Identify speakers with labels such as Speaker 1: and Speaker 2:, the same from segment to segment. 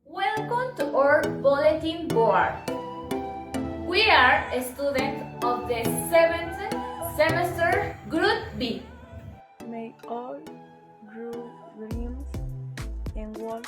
Speaker 1: Welcome to our bulletin board. We are a student of the 7th semester, Group B.
Speaker 2: May all your dreams and goals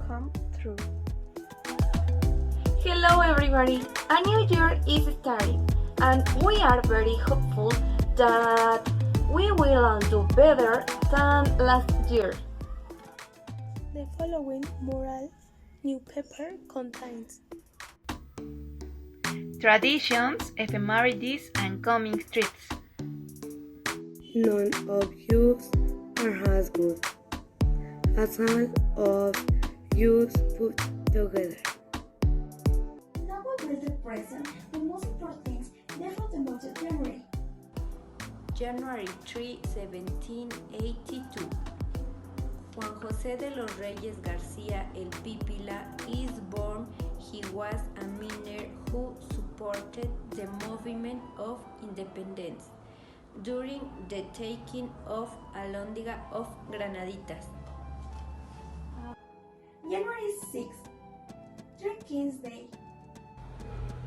Speaker 2: come true.
Speaker 3: Hello everybody, a new year is starting and we are very hopeful that we will all do better than last year.
Speaker 2: The following mural newspaper contains
Speaker 4: traditions, ephemerides, and coming streets.
Speaker 5: None of you are as good as all of you put together.
Speaker 6: Now we will represent the most important days of the month of January.
Speaker 7: January 3, 1782. Juan José de los Reyes García el Pípila is born. He was a miner who supported the movement of independence during the taking of Alhóndiga of Granaditas.
Speaker 6: January 6, Three Kings Day.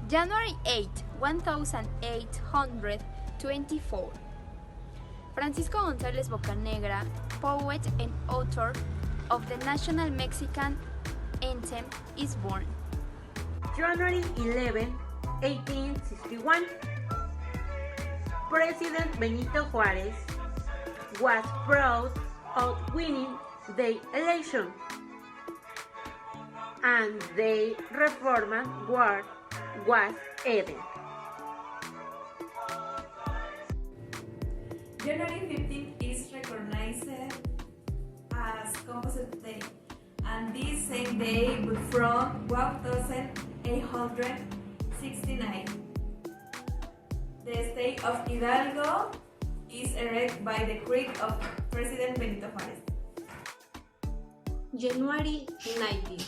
Speaker 8: January 8, 1824. Francisco González Bocanegra, poet and author of the national Mexican anthem, is born.
Speaker 9: January 11, 1861. President Benito Juárez was proud of winning the election, and the Reforma War was ended.
Speaker 10: January 15 is recognized as Composite Day, and this same day, but from 1869, the state of Hidalgo is erected by the decree of President Benito Juárez.
Speaker 11: January 19,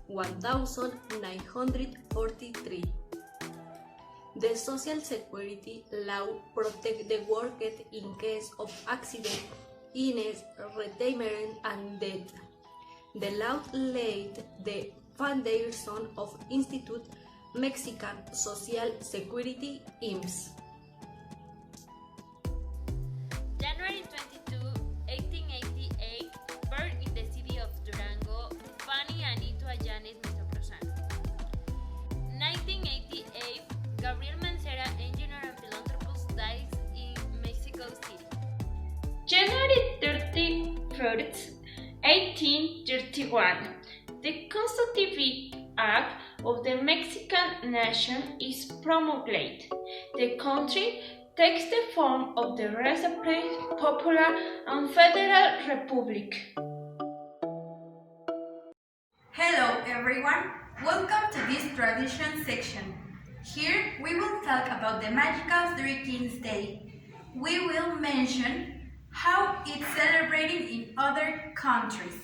Speaker 11: 1943. The Social Security law protects the worker in case of accident, illness, retirement, and death. The law laid the foundation of Institute Mexican Social Security IMSS.
Speaker 12: January 22, 1888, born in the city of Durango, Fanny Anito Ayanes Mesoprosano. 1988, Gabriel Mancera, engineer and philanthropist, dies in Mexico City.
Speaker 13: January 31st, 1831, the Constitutive Act of the Mexican nation is promulgated. The country takes the form of the Republic Popular and Federal Republic.
Speaker 14: Hello everyone, welcome to this tradition section. Here we will talk about the magical Three Kings Day. We will mention how it's celebrated in other countries.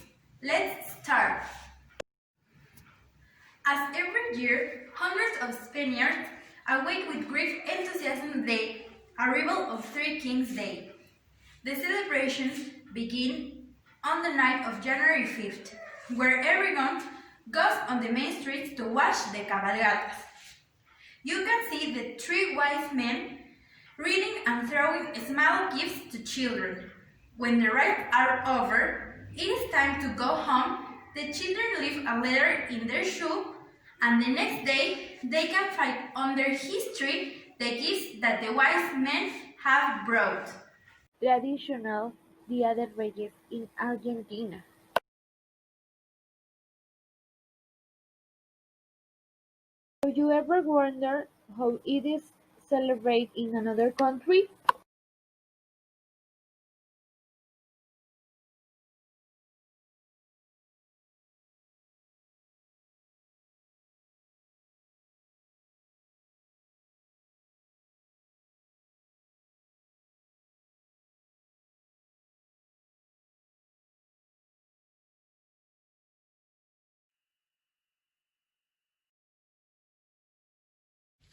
Speaker 14: Let's start. As every year, hundreds of Spaniards await with great enthusiasm the arrival of Three Kings Day. The celebrations begin on the night of January 5th, where everyone goes on the main streets to watch the cabalgatas. You can see the three wise men reading and throwing small gifts to children. When the rites are over, it is time to go home. The children leave a letter in their shoe, and the next day they can find on their history the gifts that the wise men have brought.
Speaker 3: Traditional Dia de Reyes in Argentina. Have you ever wondered how it is celebrated in another country?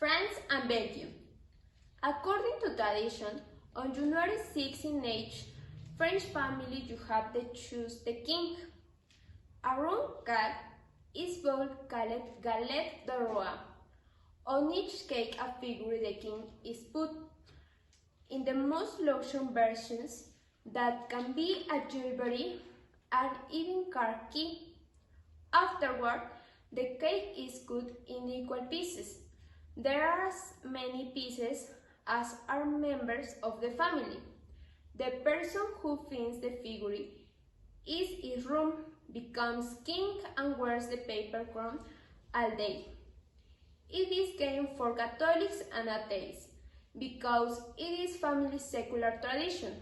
Speaker 15: France and Belgium. According to tradition, on January 6 in each French family you have to choose the king. A round cake is both called galette de roi. On each cake a figure the king is put. In the most luxury versions, that can be a jewelry and even car key. Afterward, the cake is cut in equal pieces. There are as many pieces as are members of the family. The person who finds the figure is his room, becomes king and wears the paper crown all day. It is game for Catholics and atheists because it is family secular tradition.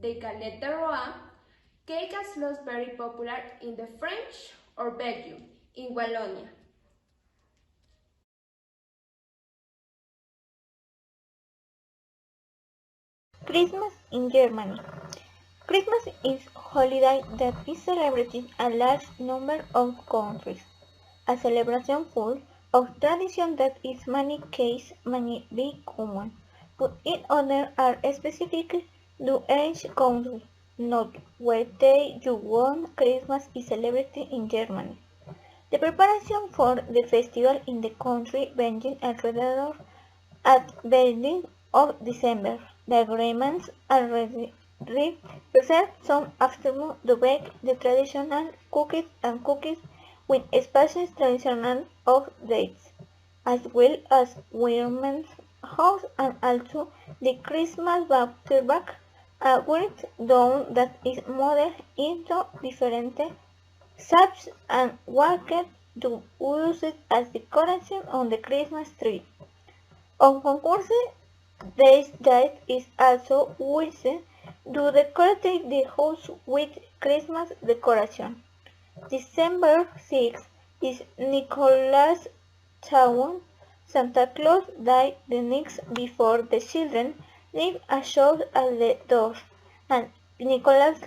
Speaker 15: The galette de roi cake has lost very popular in the French or Belgium, in Wallonia.
Speaker 16: Christmas in Germany. Christmas is a holiday that is celebrated in a large number of countries. A celebration full of tradition that in many cases may be common, but in others are specific to each country. Note where day you want Christmas is celebrated in Germany. The preparation for the festival in the country begins alrededor at the beginning of December. The agreements already reserve some afternoon to bake the traditional cookies with special traditional of dates, as well as women's house and also the Christmas bake, a work done that is modeled into different shapes and worked to use it as decoration on the Christmas tree. On concurse, this date is also used to decorate the house with Christmas decoration. December 6th is Nicholas Chawan. Santa Claus died the night before the children leave a show at the door, and Nicholas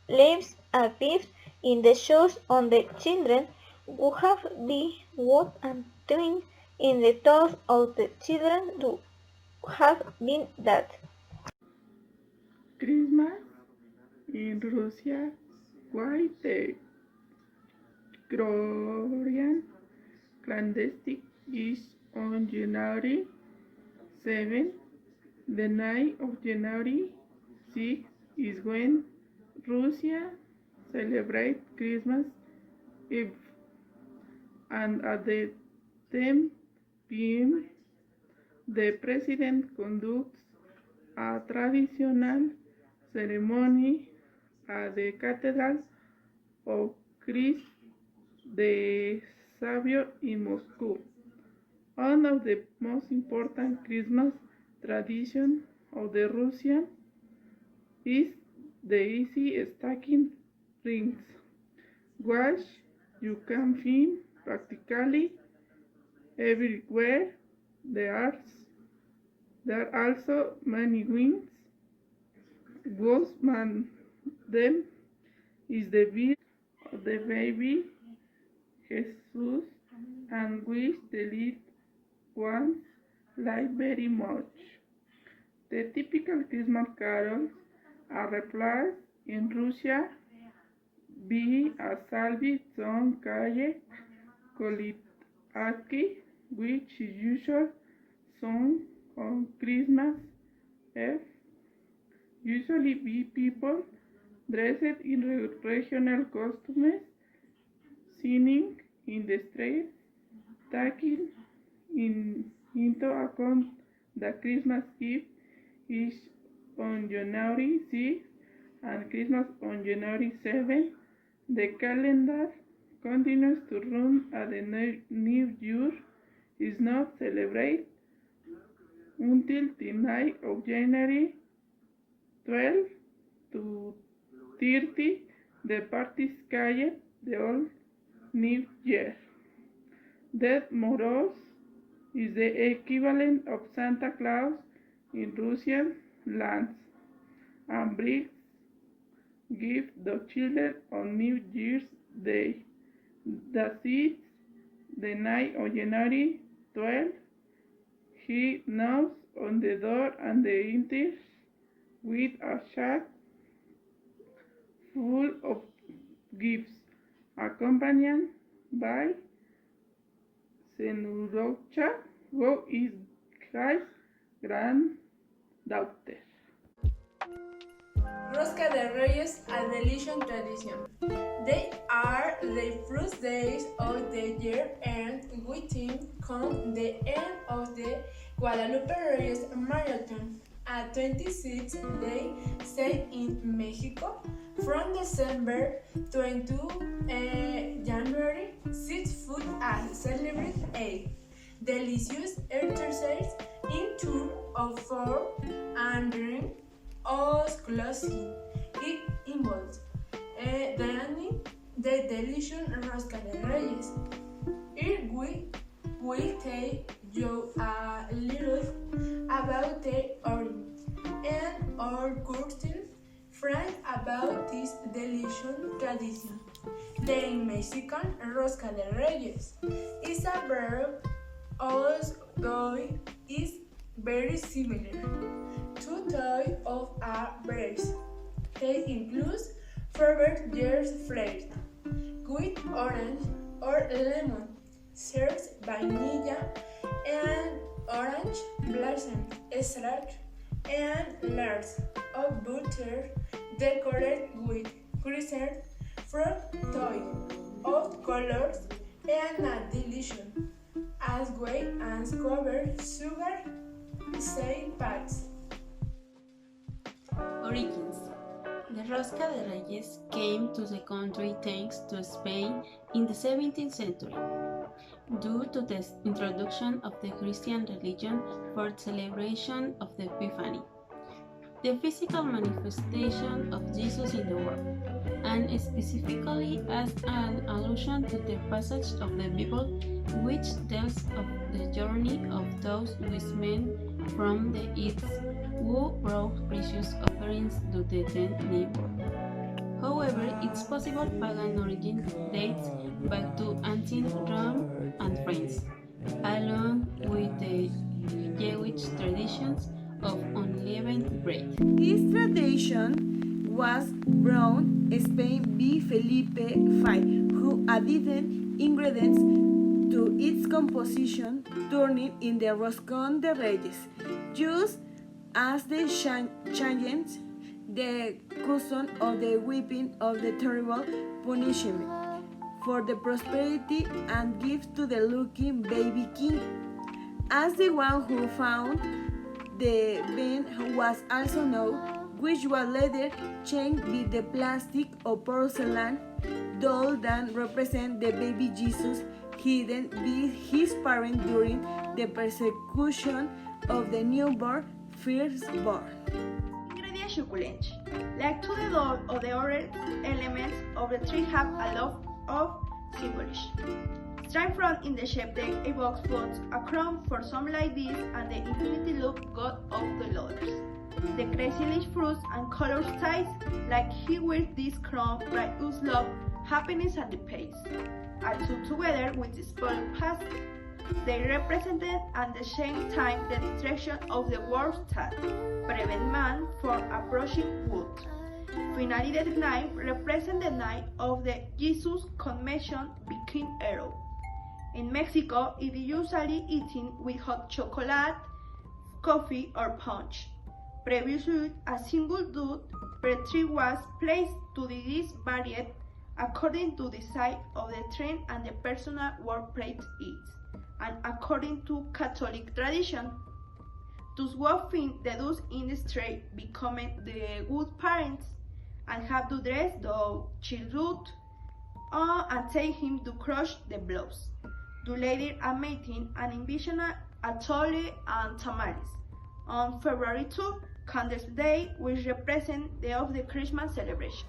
Speaker 16: leaves a gift in the shoes on the children who have been wood and twin in the toes of the children who have been dead.
Speaker 17: Christmas in Russia, why the Gregorian clandestine is on January 7. The night of January 6 is when Russia celebrates Christmas Eve, and at the 10 p.m. the president conducts a traditional ceremony at the Cathedral of Christ the Savior in Moscow. One of the most important Christmas traditions of the Russian is the easy stacking rings, which you can find practically everywhere. There are also many wings. Most of them is the birth of the baby Jesus, and which the little ones like very much. The typical Christmas carols are replayed in Russia by a Salvi song called Kolitaki, which is usually sung on Christmas Eve, usually by people dressed in regional costumes, singing in the streets, taking into account that Christmas Eve is on January 6 and Christmas on January 7. The calendar continues to run as the New Year is not celebrated until the night of January 12 to 30. The parties called the Old New Year. Dead Moroz is the equivalent of Santa Claus in Russian lands and brings gifts to children on New Year's Day. That is the night of January 12. He knocks on the door and enters with a sack full of gifts, accompanied by Zenurocha, who is his granddaughter.
Speaker 10: Rosca de Reyes and Religion Tradition. They are the first days of the year and within come the end of the Guadalupe Reyes Marathon, a 26-day stay in Mexico from December 22 January. Seafood as celebrate a delicious exercise in tour of 4 and drink os closing. It involves dining the delicious Rosca de Reyes. Here we will tell you a little about the origin and our curtain friends about this delicious tradition. The Mexican Rosca de Reyes is a verb although is very similar to type of a breast. They include flavored years flavored with orange or lemon, serves vanilla and orange blossom extract and layers of butter decorated with crisp fruit toy of colors and a delicious as well as covered sugar same parts.
Speaker 18: Origins. The Rosca de Reyes came to the country thanks to Spain in the 17th century, due to the introduction of the Christian religion for celebration of the Epiphany, the physical manifestation of Jesus in the world, and specifically as an allusion to the passage of the Bible which tells of the journey of those wise men from the East who brought precious offerings to the then neighbor. However, its possible pagan origin dates back to ancient Rome and France, along with the Jewish traditions of unleavened bread.
Speaker 19: This tradition was brought Spain by Felipe V, who added ingredients to its composition, turning in the Roscón de Reyes, used as the changed the custom of the whipping of the terrible punishment for the prosperity and gifts to the lucky baby king. As the one who found the bean was also known, which was later changed with the plastic or porcelain doll that represent the baby Jesus hidden by his parents during the persecution of the newborn firstborn.
Speaker 20: Ingredients succulent. Like to the doll or the other elements of the tree have a lot of symbolism. Straight from in the shape that evokes both a crown for some like this and the infinity look god of the lovers. The crazy fruits and colors ties like he wears this crown bright us love, happiness and the pace. Also together with the spoiled past, they represented at the same time the destruction of the world that prevent man from approaching wood. Finally, the knife represents the night of the Jesus consummation between arrow. In Mexico, it is usually eaten with hot chocolate, coffee, or punch. Previously, a single dot per tree was placed to this varied according to the size of the tree and the personal workplace is, and according to Catholic tradition. Those who find the dust in the street becoming the good parents and have to dress the children and take him to crush the blows. Do later a meeting and envision a atole and tamales. On February 2, Candles Day, which represents the day of the Christmas celebration.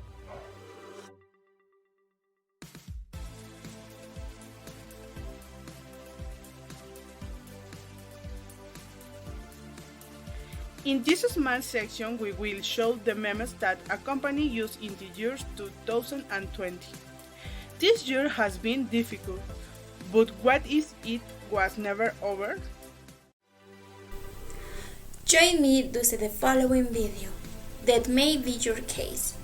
Speaker 17: In this smart section, we will show the memes that a company used in the year 2020. This year has been difficult, but what if it was never over?
Speaker 2: Join me to see the following video.
Speaker 21: That may be your case.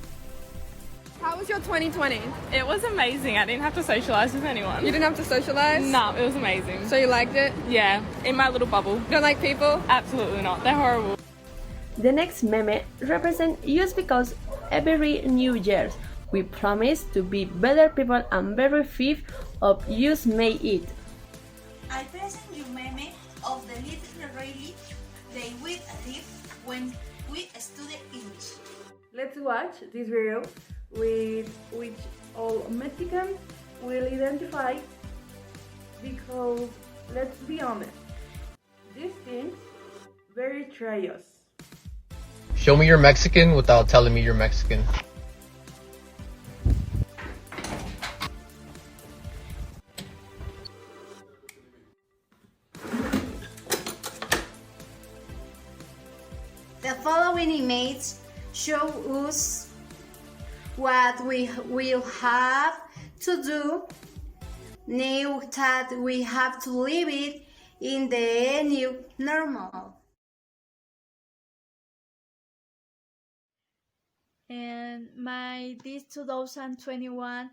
Speaker 22: How was your 2020? It was amazing. I didn't have to socialize with anyone.
Speaker 23: You didn't have to socialize?
Speaker 22: No, it was amazing.
Speaker 23: So you liked it?
Speaker 22: Yeah, in my little bubble.
Speaker 23: You don't like people?
Speaker 22: Absolutely not. They're horrible.
Speaker 9: The next meme represents us because every New Year's we promise to be better people and very few of us may it.
Speaker 6: I present you meme of the little really they will live when we study English.
Speaker 10: Let's watch this video with which all Mexicans will identify because let's be honest, these things very try us.
Speaker 24: Show me you're Mexican without telling me you're Mexican.
Speaker 25: The following images show us what we will have to do now that we have to live it in the new normal.
Speaker 26: And this 2021,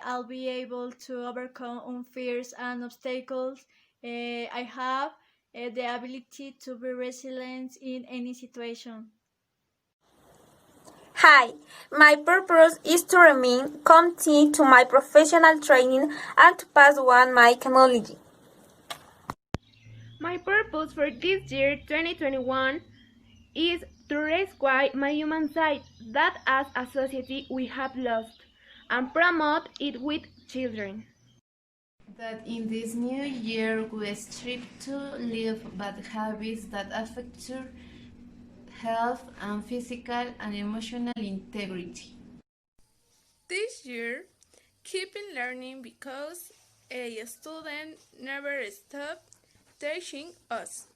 Speaker 26: I'll be able to overcome on fears and obstacles. I have the ability to be resilient in any situation.
Speaker 3: Hi, my purpose is to remain committed to my professional training and to pass on my technology.
Speaker 27: My purpose for this year 2021 is to rescue my human side that as a society we have lost and promote it with children.
Speaker 28: That in this new year we strive to live bad habits that affect your health and physical and emotional integrity.
Speaker 2: This year, keeping learning because a student never stops teaching us.